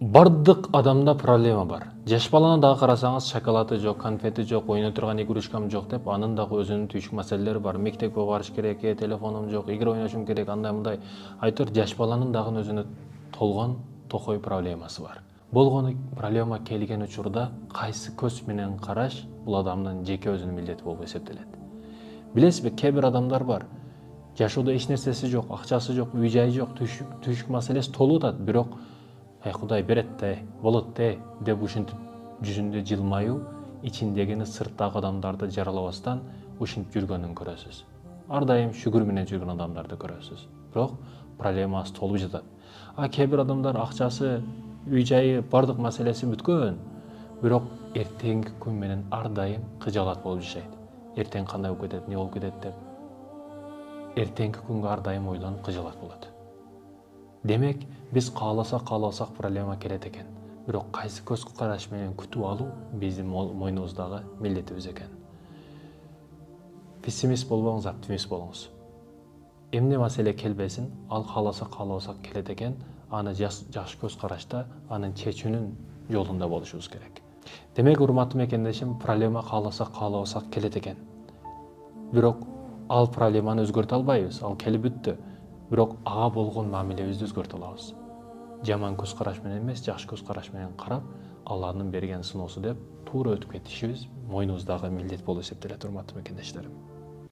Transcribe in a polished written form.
Бардык адамда проблема бар. Жаш баланы дагы карасаңыз, шоколады жок, конфети жок, ойноо турган игрушкам жок деп, анын дагы өзүнүн түйшүк маселелери бар. Мектепке барыш керек, телефонум жок, игре ойношум керек, андай мындай. Айтор жаш баланын дагы өзүнө толгон токой проблемасы бар. Болгону проблема келген учурда кайсы көз менен караш бул адамдын жеке өзүнүн милдети болуп эсептелет. Билесизби, кээ бир адамдар бар. Жашоодо эч нерсеси жок, акчасы жок, үй жайы жок, түйшүк маселеси толуп атат, бирок Кудай берет да, болот да деп ушинтип жүзүндө жылмаюу, ичиндегини сырттагы адамдарды жаралабастан ушинтип жүргөнүн көрөсүз. Ар дайым шүгүр менен жүргөн адамдарды көрөсүз. Бирок проблемасы толуп жатат. Кээ бир адамдар акчасы, үй жайы, бардык маселеси бүткөн, бирок эртеңки күн менен ар дайым кыжаалат болуп жашайт. Эртең кандай болуп кетет, эмне болуп кетет деп. Эртеңки күнгө ар дайым ойлонуп кыжаалат болот. Демек, биз кааласак проблема келет экен. Бирок кайсы көз караш менен күтүп алуу биздин мойнубуздагы милдетибиз экен. Пессимист болбоңуз, оптимист болуңуз. Эмне маселе келбесин, ал кааласак келет экен, аны жакшы көз карашта, анын чечүүнүн жолунда болушубуз керек. Демек, урматтуу мекендешим, проблема кааласак келет экен. Бирок ал проблеманы өзгөртө албайбыз, ал келип бүттү. Бирок ага болгон мамилебизди өзгөртө алабыз. Жаман көз караш менен эмес, жакшы көз караш менен карап, Алланын берген сыноосу деп туура өтүп кетишибиз мойнубуздагы милдет болуп эсептелет, урматтуу мекендештерим.